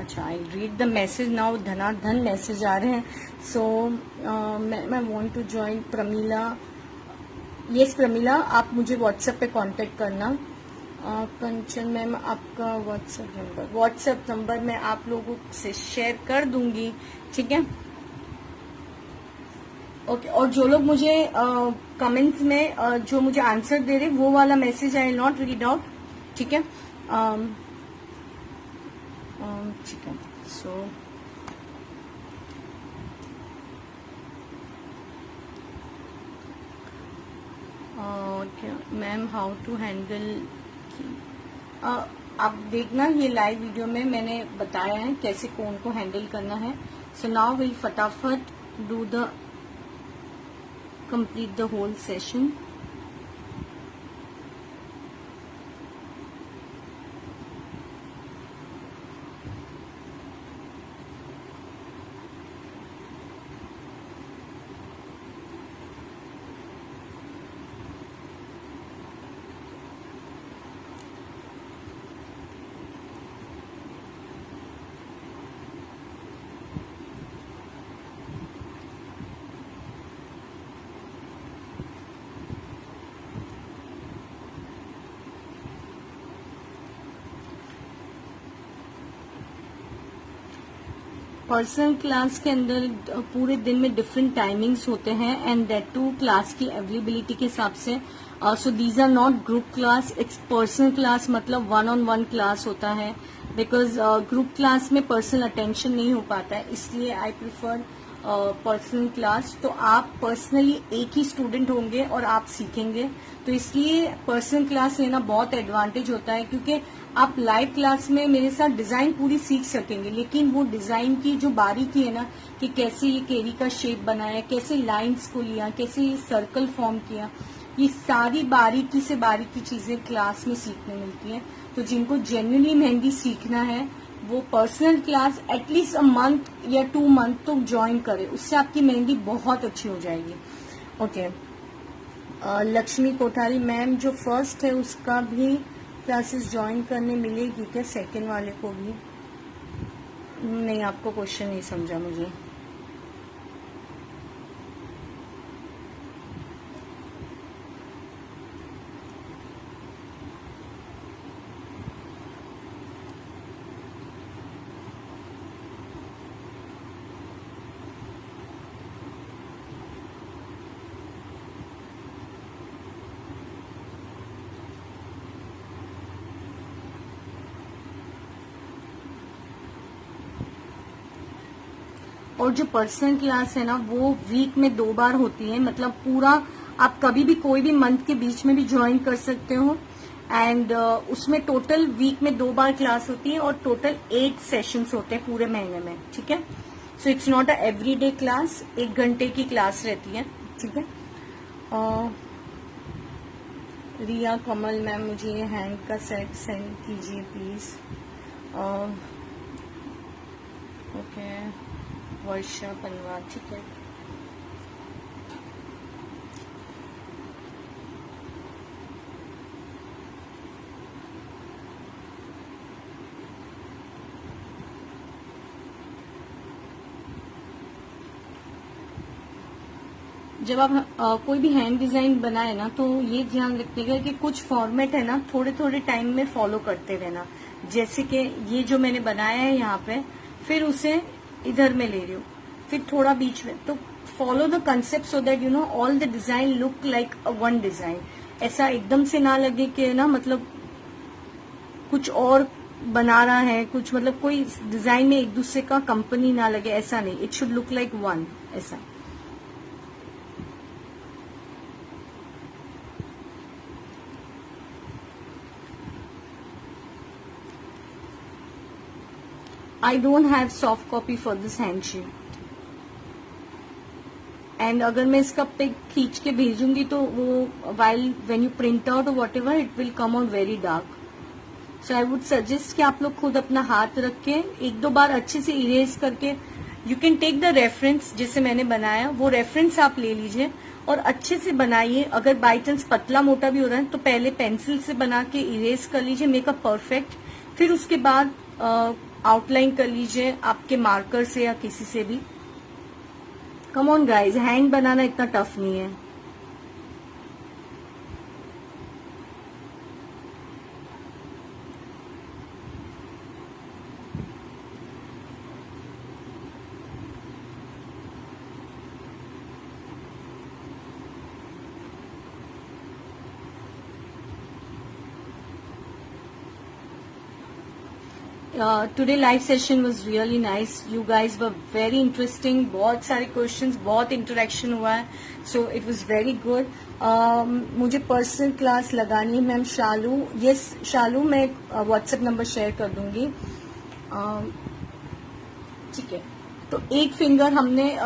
अच्छा, I read the message now. धनाधन मैसेज आ रहे हैं। सो मैं want to join Pramila. Yes Pramila, आप मुझे व्हाट्सएप पे कांटेक्ट करना। कंचन मैम, आपका व्हाट्सएप नंबर मैं आप लोगों से शेयर कर दूंगी, ठीक है। ओके, और जो लोग मुझे कमेंट्स में जो मुझे आंसर दे रहे वो वाला message I will not read out, ठीक है। ठीक है, so ma'am how to handle, आप देखना ये लाइव वीडियो में मैंने बताया है कैसे कोन को हैंडल करना है। सो नाउ विल फटाफट do the complete the whole session. Personal class के अंदर पूरे दिन में डिफरेंट टाइमिंग्स होते हैं एंड दैट टू क्लास की अवेलेबिलिटी के हिसाब से. So these are not group class, it's personal class, मतलब 1-on-1 क्लास होता है. बिकॉज ग्रुप क्लास में पर्सनल अटेंशन नहीं हो पाता है, इसलिए आई प्रिफर पर्सनल क्लास. तो आप पर्सनली एक ही स्टूडेंट होंगे और आप सीखेंगे, तो इसलिए पर्सनल क्लास लेना बहुत एडवांटेज होता है. क्योंकि आप लाइव क्लास में मेरे साथ डिजाइन पूरी सीख सकेंगे, लेकिन वो डिजाइन की जो बारीकी है ना, कि कैसे ये केरी का शेप बनाया, कैसे लाइंस को लिया, कैसे ये सर्कल फॉर्म किया, ये सारी बारीकी से बारीकी चीजें क्लास में सीखने मिलती हैं. तो जिनको जेन्युइनली मेहंदी सीखना है वो personal class at least a month या 2 मंथ तो ज्वाइन करें, उससे आपकी मेहंदी बहुत अच्छी हो जाएगी. ओके. लक्ष्मी कोठारी मैम, जो फर्स्ट है उसका भी क्लासेस ज्वाइन करने मिलेगी क्या, सेकंड वाले को भी? नहीं, आपको क्वेश्चन नहीं समझा मुझे. और जो पर्सनल क्लास है ना वो वीक में 2 बार होती है, मतलब पूरा आप कभी भी कोई भी मंथ के बीच में भी ज्वाइन कर सकते हो. एंड उसमें टोटल वीक में 2 बार क्लास होती है और टोटल 8 सेशंस होते हैं पूरे महीने में. ठीक है. So it's not a everyday class, 1 घंटे की क्लास रहती है. ठीक है. रिया कमल मैम, मुझे ये हैंड का सेट सेंड कीजिए प्लीज. ओके. वर्षा पनवार, ठीक है. जब आप कोई भी हैंड डिजाइन बनाए ना, तो ये ध्यान रखिएगा कि कुछ फॉर्मेट है ना थोड़े थोड़े टाइम में फॉलो करते रहना. जैसे कि ये जो मैंने बनाया है यहाँ पे, फिर उसे इधर में ले रही हूँ, फिर थोड़ा बीच में, तो follow the concept so that you know all the design look like one design. ऐसा एकदम से ना लगे कि ना मतलब कुछ और बना रहा है कुछ, मतलब कोई डिजाइन में एक दूसरे का कंपनी ना लगे, ऐसा नहीं. It should look like one, ऐसा. I don't have soft copy for this handshake. And अगर मैं इसका पिक खींच के भेजूंगी तो वो while when you print out what ever it will come out very dark. So I would suggest कि आप लोग खुद अपना हाथ रख के 1-2 बार अच्छे से इरेज करके, you can take the reference जैसे मैंने बनाया, वो रेफरेंस आप ले लीजिए और अच्छे से बनाइए. अगर बाई चांस पतला मोटा भी हो रहा है तो पहले पेंसिल से बना के इरेज कर लीजिए, मेक अ परफेक्ट. फिर उसके बाद आउटलाइन कर लीजिए आपके मार्कर से या किसी से भी. कम ऑन गाइज, हैंड बनाना इतना टफ नहीं है. Today live session was really nice. You guys were very interesting. बहुत सारे क्वेश्चंस, बहुत इंटरेक्शन हुआ है. So it was very good. मुझे पर्सनल क्लास लगानी है मैम. शालू, यस शालू, मैं व्हाट्सएप नंबर शेयर कर दूंगी. ठीक है. तो एक फिंगर हमने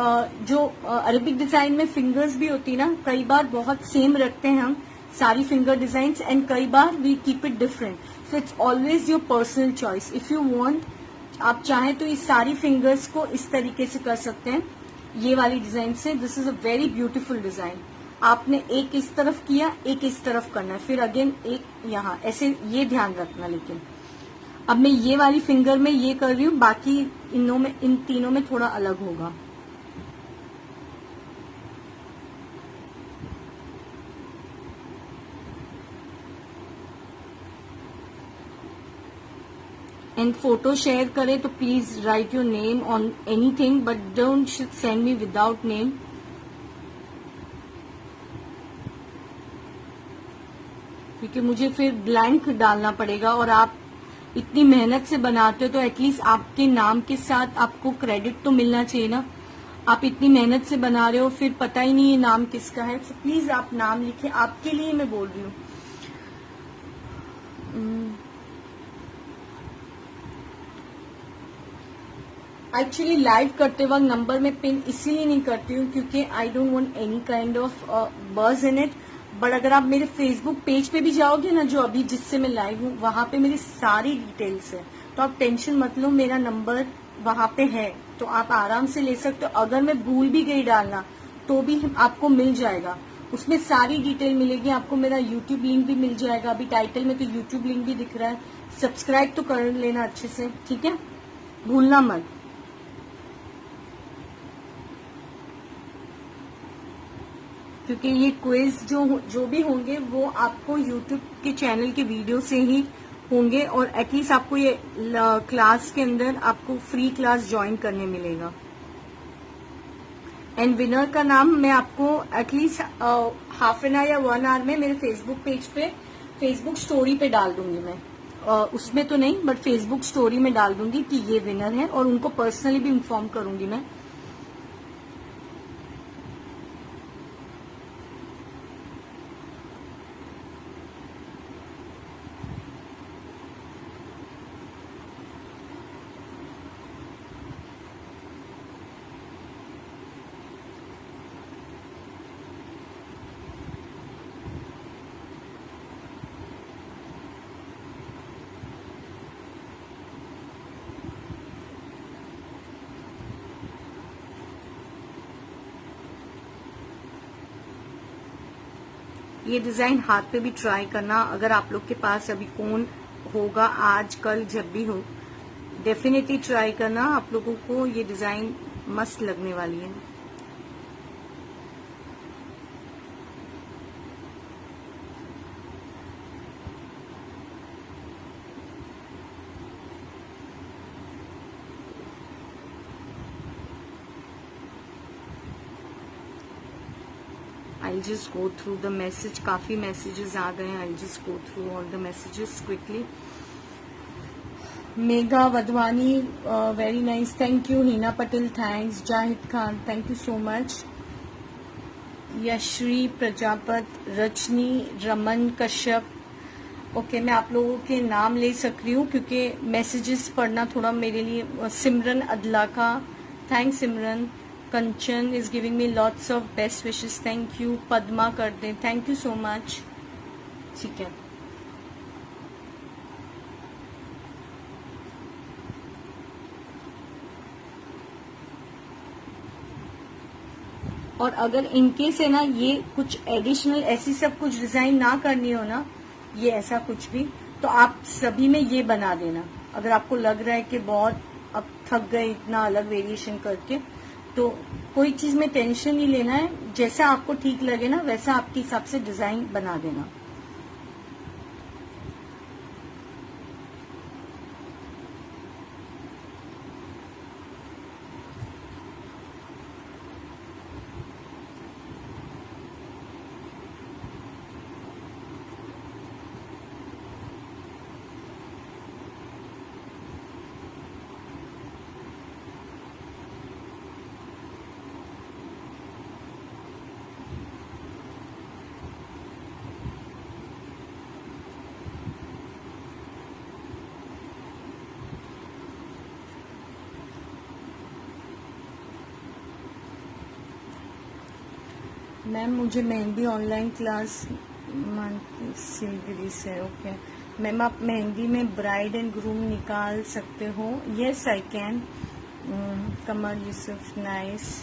जो अरेबिक डिजाइन में फिंगर्स भी होती है ना, कई बार बहुत सेम रखते हैं हम सारी फिंगर डिजाइंस, एंड कई बार we keep it different. So it's always your personal choice. If you want, आप चाहें तो इस सारी फिंगर्स को इस तरीके से कर सकते हैं, ये वाली डिजाइन से. This is a very beautiful design. आपने एक इस तरफ किया, एक इस तरफ करना है, फिर अगेन एक यहाँ, ऐसे ये ध्यान रखना. लेकिन अब मैं ये वाली फिंगर में ये कर रही हूँ, बाकी इन तीनों में थोड़ा अलग होगा. एंड फोटो शेयर करें तो please right your name on anything, but don't send me without name. क्योंकि मुझे फिर ब्लैंक डालना पड़ेगा, और आप इतनी मेहनत से बनाते हो तो एटलीस्ट आपके नाम के साथ आपको क्रेडिट तो मिलना चाहिए ना। आप इतनी मेहनत से बना रहे हो, फिर पता ही नहीं ये नाम किसका है। तो प्लीज आप नाम लिखें, आपके लिए मैं बोल रही हूँ। एक्चुअली लाइव करते वक्त नंबर में पिन इसीलिए नहीं करती हूँ क्योंकि I don't want any kind of buzz in it. But अगर आप मेरे फेसबुक पेज पे भी जाओगे ना, जो अभी जिससे मैं लाइव हूँ, वहां पे मेरी सारी डिटेल्स है, तो आप टेंशन मत लो, मेरा नंबर वहां पे है, तो आप आराम से ले सकते हो। अगर मैं भूल भी गई डालना तो भी आपको मिल जाएगा, उसमें सारी डिटेल मिलेगी आपको। मेरा यूट्यूब लिंक भी मिल जाएगा, अभी टाइटल में तो यूट्यूब लिंक भी दिख रहा है। सब्सक्राइब तो कर लेना अच्छे से, ठीक है, भूलना मत। क्योंकि ये क्विज जो भी होंगे वो आपको यूट्यूब के चैनल के वीडियो से ही होंगे, और एटलीस्ट आपको ये क्लास के अंदर आपको फ्री क्लास ज्वाइन करने मिलेगा। एंड विनर का नाम मैं आपको एटलीस्ट हाफ एन आवर या 1 आवर में मेरे फेसबुक पेज पे, फेसबुक स्टोरी पे डाल दूंगी मैं। उसमें तो नहीं, बट फेसबुक स्टोरी में डाल दूंगी कि ये विनर है, और उनको पर्सनली भी इन्फॉर्म करूंगी मैं। ये डिजाइन हाथ पे भी ट्राई करना, अगर आप लोग के पास अभी कौन होगा, आज कल जब भी हो, डेफिनेटली ट्राई करना। आप लोगों को ये डिजाइन मस्त लगने वाली है। I'll just go through the message. काफी मैसेजेस आ गए हैं। I'll just go through all the messages quickly. Mega Wadhwani, very nice, thank you. Heena Patel, thanks. Zahid Khan, thank you so much. Yashree Prajapat, Rajni, Raman Kashyap. Okay, मैं आप लोगों के नाम ले सक रही हूँ क्योंकि मैसेजेस पढ़ना थोड़ा मेरे लिए। सिमरन अदला का, thanks Simran. Kanchan is giving me lots of best wishes, thank you. Padma कर दे, थैंक यू सो मच। ठीक है, और अगर इनकेस है ना, ये कुछ एडिशनल ऐसी सब कुछ डिजाइन ना करनी हो ना, ये ऐसा कुछ भी, तो आप सभी में ये बना देना। अगर आपको लग रहा है कि बहुत अब थक गए इतना अलग वेरिएशन करके, तो कोई चीज में टेंशन नहीं लेना है। जैसा आपको ठीक लगे ना, वैसा आपके हिसाब से डिजाइन बना देना। मैम मुझे मेहंदी ऑनलाइन क्लास सिलगिरी से। ओके मैम, आप मेहंदी में ब्राइड एंड ग्रूम निकाल सकते हो? Yes I can. Kamar Yusuf, nice.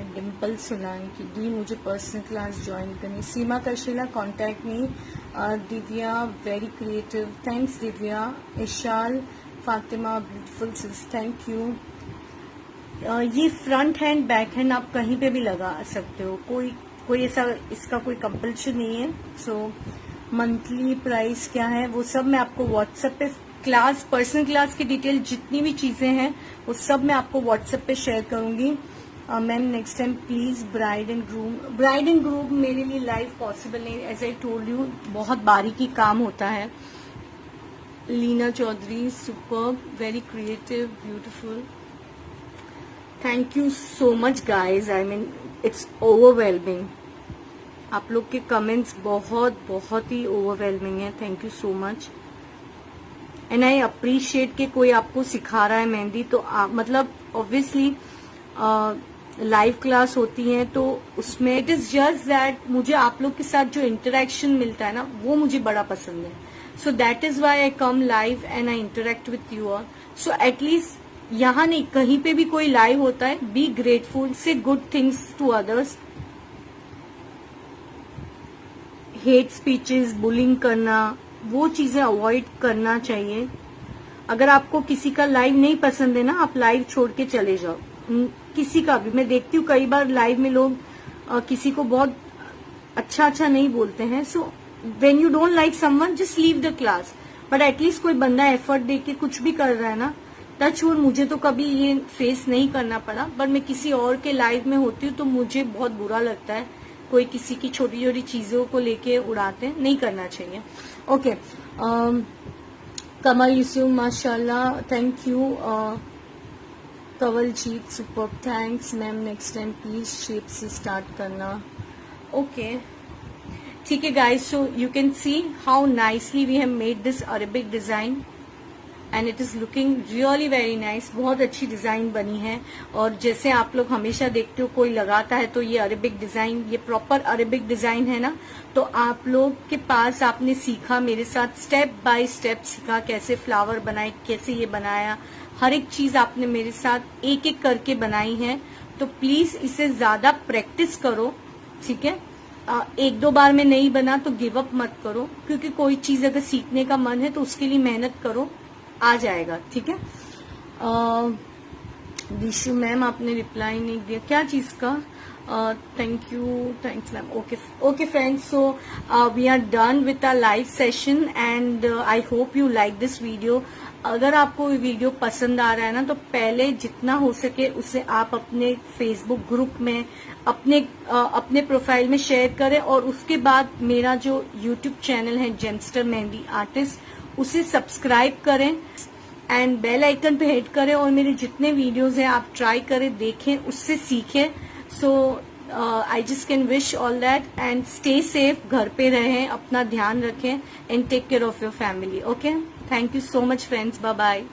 Dimple Solanki दी मुझे पर्सनल क्लास ज्वाइन करनी। Seema Kashila contact me. Divya very creative, thanks Divya. Ishal Fatima beautiful sis, thank you. ये फ्रंट हैंड बैक हैंड आप कहीं पे भी लगा सकते हो, कोई ऐसा इसका कोई कंपल्शन नहीं है। सो मंथली प्राइस क्या है वो सब मैं आपको व्हाट्सएप पे क्लास, पर्सनल क्लास की डिटेल जितनी भी चीजें हैं वो सब मैं आपको व्हाट्सएप पे शेयर करूंगी। Ma'am next time please bride and groom मेरे लिए लाइव पॉसिबल नहीं, एज आई टोल्ड यू बहुत बारीकी काम होता है। Leena Chaudhary super, very creative, beautiful, thank you so much guys. I mean it's overwhelming, आप लोग के कमेंट्स बहुत ही ओवरवेलमिंग है। Thank you so much and I appreciate कि कोई आपको सिखा रहा है मेहंदी, तो मतलब ऑब्वियसली लाइव क्लास होती है तो उसमें इट इज जस्ट दैट मुझे आप लोग के साथ जो इंटरेक्शन मिलता है ना वो मुझे बड़ा पसंद है। So that is why I come live and I interact with you all. So at least यहाँ नहीं कहीं पे भी कोई लाइव होता है, be grateful, say good things to others. Hate speeches, bullying करना, वो चीजें अवॉइड करना चाहिए। अगर आपको किसी का लाइव नहीं पसंद है ना, आप लाइव छोड़ के चले जाओ, किसी का भी। मैं देखती हूँ कई बार लाइव में लोग किसी को बहुत अच्छा नहीं बोलते हैं। So when you don't like someone just leave the class, but at least कोई बंदा एफर्ट दे के कुछ भी कर रहा है ना, टच वुड, मुझे तो कभी ये फेस नहीं करना पड़ा, बट मैं किसी और के लाइव में होती हूँ तो मुझे बहुत बुरा लगता है कोई किसी की छोटी छोटी चीजों को लेके उड़ाते, नहीं करना चाहिए। ओके, कमल यूसुफ माशाल्लाह, thank you. Kawaljeet super, thanks ma'am, next time please shape से स्टार्ट करना। ओके ठीक है guys, so you can see how nicely we have made this Arabic design and it is looking really very nice. बहुत अच्छी design बनी है और जैसे आप लोग हमेशा देखते हो कोई लगाता है तो ये अरेबिक डिजाइन, ये प्रॉपर अरेबिक डिजाइन है ना, तो आप लोग के पास आपने सीखा मेरे साथ, स्टेप बाय स्टेप सीखा कैसे फ्लावर बनाए, कैसे ये बनाया, हर एक चीज आपने मेरे साथ एक एक करके बनाई है। तो प्लीज इसे ज्यादा प्रैक्टिस करो, ठीक है। एक दो बार में नहीं बना तो गिव अप मत करो, क्योंकि कोई चीज अगर सीखने का मन है तो उसके लिए मेहनत करो, आ जाएगा, ठीक है। दिशु मैम आपने रिप्लाई नहीं दिया, क्या चीज का? Thank you, thanks ma'am. Okay friends, so we are done with our live session and I hope you like this video. अगर आपको ये वीडियो पसंद आ रहा है ना तो पहले जितना हो सके उसे आप अपने फेसबुक ग्रुप में, अपने प्रोफाइल में शेयर करें और उसके बाद मेरा जो यूट्यूब चैनल है जेमस्टर मेहंदी आर्टिस्ट, उसे सब्सक्राइब करें एंड बेल आइकन पे हिट करें और मेरे जितने वीडियोस हैं आप ट्राई करें, देखें, उससे सीखें। So I just can wish all that and stay safe, घर पे रहें, अपना ध्यान रखें and take care of your family. Okay, thank you so much friends, bye bye.